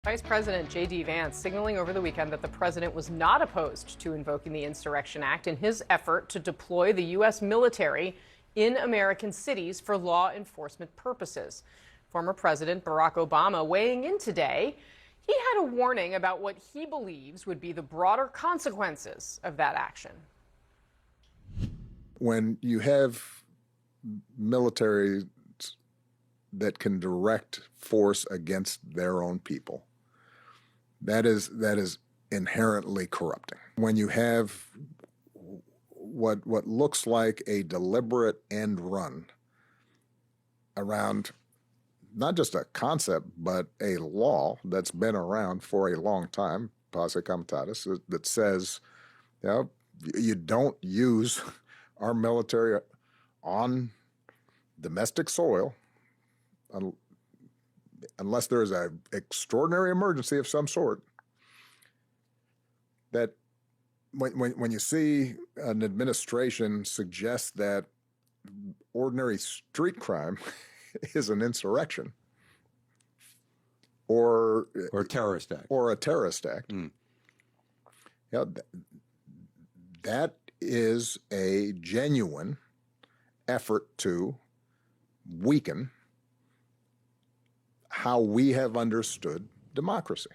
Vice President J.D. Vance signaling over the weekend that the president was not opposed to invoking the Insurrection Act in his effort to deploy the U.S. military in American cities for law enforcement purposes. Former President Barack Obama weighing in today. He had a warning about what he believes would be the broader consequences of that action. When you have military that can direct force against their own people, that is inherently corrupting. When you have what looks like a deliberate end run around not just a concept, but a law that's been around for a long time, posse comitatus, that says, you don't use our military on domestic soil unless there is an extraordinary emergency of some sort. That when you see an administration suggest that ordinary street crime is an insurrection or a terrorist act, that is a genuine effort to weaken how we have understood democracy.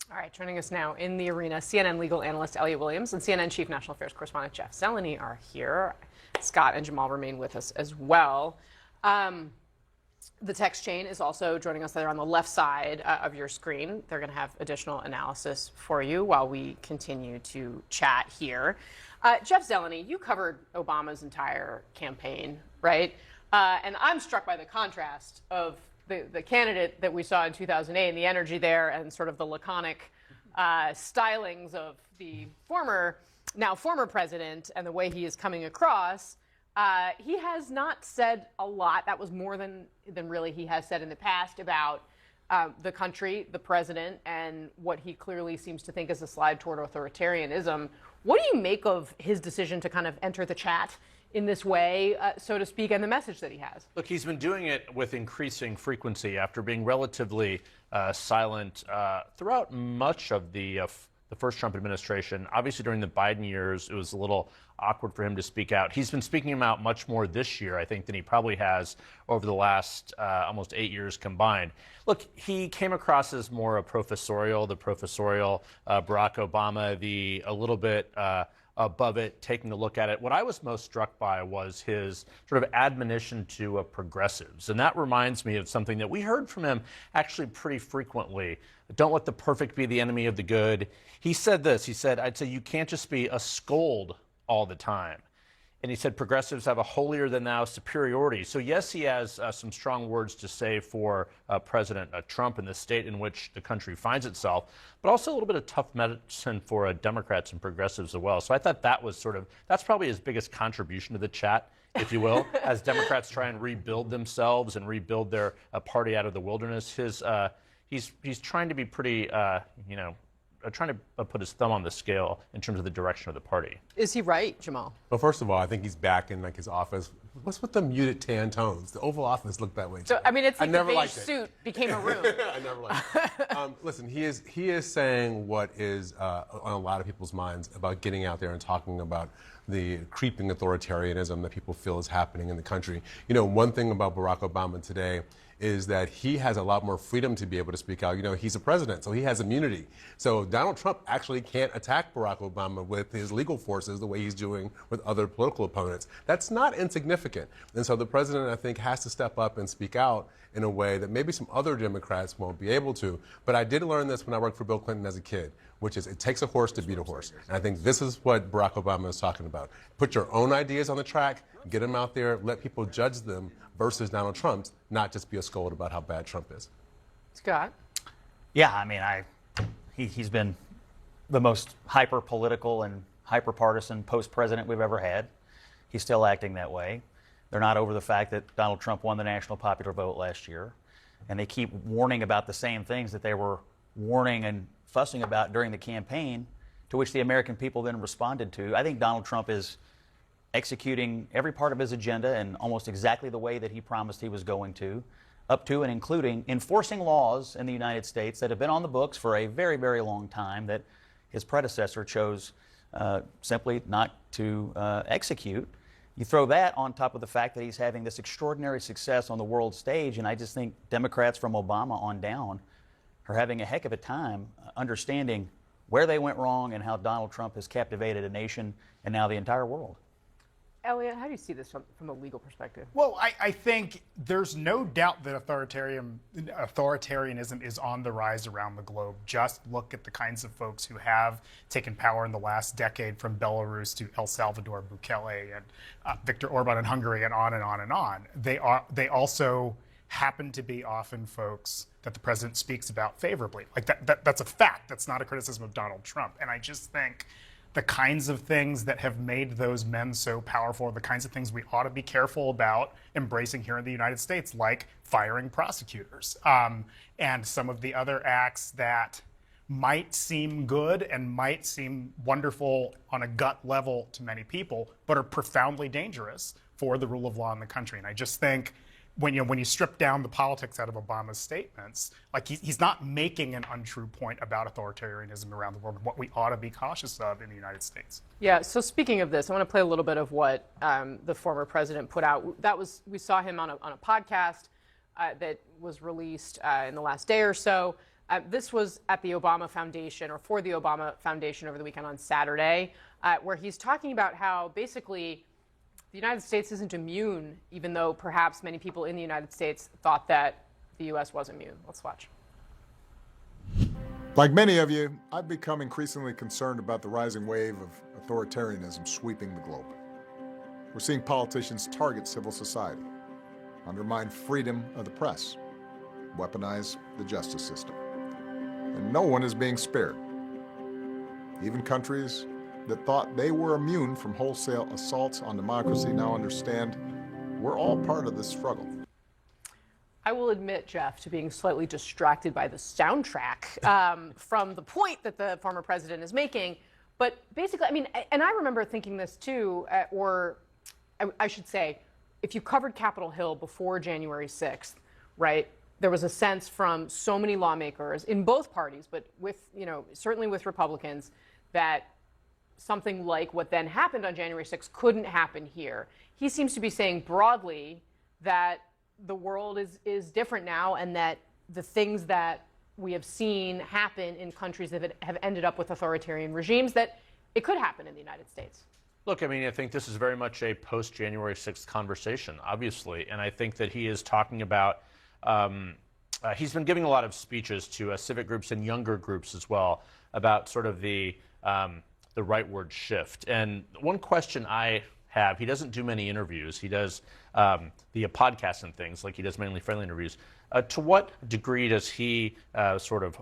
All right, joining us now in the arena, CNN legal analyst Elliot Williams and CNN chief national affairs correspondent Jeff Zeleny are here. Scott and Jamal remain with us as well. The text chain is also joining us there on the left side of your screen. They're going to have additional analysis for you while we continue to chat here. Jeff Zeleny, you covered Obama's entire campaign, right? And I'm struck by the contrast of the candidate that we saw in 2008 and the energy there and sort of the laconic stylings of the now former president and the way he is coming across. He has not said a lot. That was more than really he has said in the past about the country, the president, and what he clearly seems to think is a slide toward authoritarianism. What do you make of his decision to kind of enter the chat in this way, so to speak, and the message that he has? Look, he's been doing it with increasing frequency after being relatively silent throughout much of the first Trump administration. Obviously, during the Biden years, it was a little awkward for him to speak out. He's been speaking out much more this year, I think, than he probably has over the last almost 8 years combined. Look, he came across as more a professorial, Barack Obama, a little bit above it, taking a look at it. What I was most struck by was his sort of admonition to progressives. And that reminds me of something that we heard from him actually pretty frequently. Don't let the perfect be the enemy of the good. He said this, I'd say you can't just be a scold all the time. And he said progressives have a holier-than-thou superiority. So yes, he has some strong words to say for President Trump and the state in which the country finds itself, but also a little bit of tough medicine for Democrats and progressives as well. So I thought that was that's probably his biggest contribution to the chat, if you will, as Democrats try and rebuild themselves and rebuild their party out of the wilderness. He's trying to be pretty, trying to put his thumb on the scale in terms of the direction of the party. Is he right, Jamal? Well, first of all, I think he's back in his office. What's with the muted tan tones? The Oval Office looked that way. So, I mean, it's like the beige suit became a room. I never liked it. Listen, he is saying what is on a lot of people's minds about getting out there and talking about the creeping authoritarianism that people feel is happening in the country. One thing about Barack Obama today is that he has a lot more freedom to be able to speak out. He's a president, so he has immunity. So Donald Trump actually can't attack Barack Obama with his legal forces the way he's doing with other political opponents. That's not insignificant. And so the president, I think, has to step up and speak out in a way that maybe some other Democrats won't be able to. But I did learn this when I worked for Bill Clinton as a kid, which is it takes a horse to beat a horse. And I think this is what Barack Obama is talking about. Put your own ideas on the track, get them out there, let people judge them versus Donald Trump's, not just be a scold about how bad Trump is. Scott? Yeah, I mean, he's been the most hyper-political and hyper-partisan post-president we've ever had. He's still acting that way. They're not over the fact that Donald Trump won the national popular vote last year. And they keep warning about the same things that they were warning and fussing about during the campaign, to which the American people then responded to. I think Donald Trump is executing every part of his agenda in almost exactly the way that he promised he was going to. up to and including enforcing laws in the United States that have been on the books for a very, very long time that his predecessor chose simply not to execute. You throw that on top of the fact that he's having this extraordinary success on the world stage, and I just think Democrats from Obama on down are having a heck of a time understanding where they went wrong and how Donald Trump has captivated a nation and now the entire world. Elliot, how do you see this from a legal perspective? Well, I think there's no doubt that authoritarianism is on the rise around the globe. Just look at the kinds of folks who have taken power in the last decade, from Belarus to El Salvador, Bukele, and Viktor Orban in Hungary, and on and on and on. They also happen to be often folks that the president speaks about favorably. Like that's a fact. That's not a criticism of Donald Trump. And I just think the kinds of things that have made those men so powerful are the kinds of things we ought to be careful about embracing here in the United States, like firing prosecutors. And some of the other acts that might seem good and might seem wonderful on a gut level to many people, but are profoundly dangerous for the rule of law in the country. And I just think when you strip down the politics out of Obama's statements, like he's not making an untrue point about authoritarianism around the world and what we ought to be cautious of in the United States. Yeah. So speaking of this, I want to play a little bit of what the former president put out. We saw him on a podcast that was released in the last day or so. This was at the Obama Foundation, or for the Obama Foundation, over the weekend on Saturday, where he's talking about how basically the United States isn't immune, even though perhaps many people in the United States thought that the U.S. was immune. Let's watch. Like many of you, I've become increasingly concerned about the rising wave of authoritarianism sweeping the globe. We're seeing politicians target civil society, undermine freedom of the press, weaponize the justice system. And no one is being spared. Even countries that thought they were immune from wholesale assaults on democracy now understand we're all part of this struggle. I will admit, Jeff, to being slightly distracted by the soundtrack from the point that the former president is making. But basically, I mean, and I remember thinking this too, or I should say, if you covered Capitol Hill before January 6th, right, there was a sense from so many lawmakers in both parties, but certainly with Republicans, that something like what then happened on January 6th couldn't happen here. He seems to be saying broadly that the world is different now, and that the things that we have seen happen in countries that have ended up with authoritarian regimes, that it could happen in the United States. Look, I mean, I think this is very much a post-January 6th conversation, obviously, and I think that he is talking about he's been giving a lot of speeches to civic groups and younger groups as well about sort of the rightward shift. And one question I have, he doesn't do many interviews. He does the podcasts and things, like he does mainly friendly interviews. To what degree does he sort of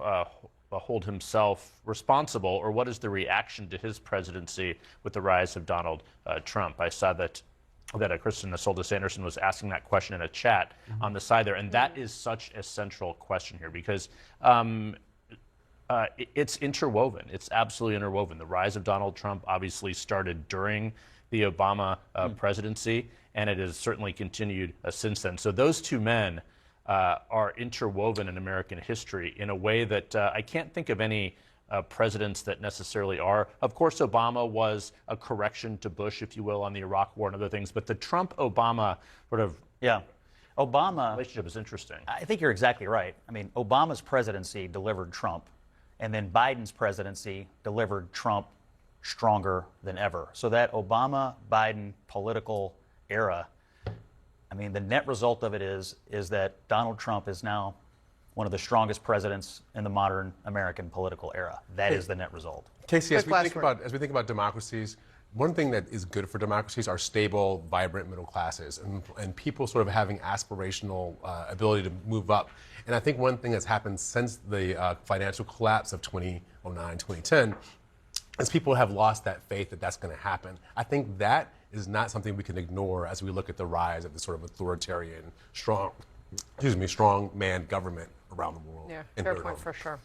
hold himself responsible, or what is the reaction to his presidency with the rise of Donald Trump? I saw that Kristen Isolde Anderson was asking that question in a chat on the side there, and that is such a central question here, because it's interwoven. It's absolutely interwoven. The rise of Donald Trump obviously started during the Obama presidency, and it has certainly continued since then. So those two men are interwoven in American history in a way that I can't think of any presidents that necessarily are. Of course, Obama was a correction to Bush, if you will, on the Iraq War and other things, but the Trump-Obama sort of Obama relationship is interesting. I think you're exactly right. I mean, Obama's presidency delivered Trump, and then Biden's presidency delivered Trump stronger than ever. So that Obama-Biden political era, I mean, the net result of it is that Donald Trump is now one of the strongest presidents in the modern American political era. That is the net result. Casey, as we think about democracies, one thing that is good for democracies are stable, vibrant middle classes, and people sort of having aspirational ability to move up. And I think one thing that's happened since the financial collapse of 2009, 2010, is people have lost that faith that that's going to happen. I think that is not something we can ignore as we look at the rise of the sort of authoritarian, strong man government around the world. Yeah, fair point for sure.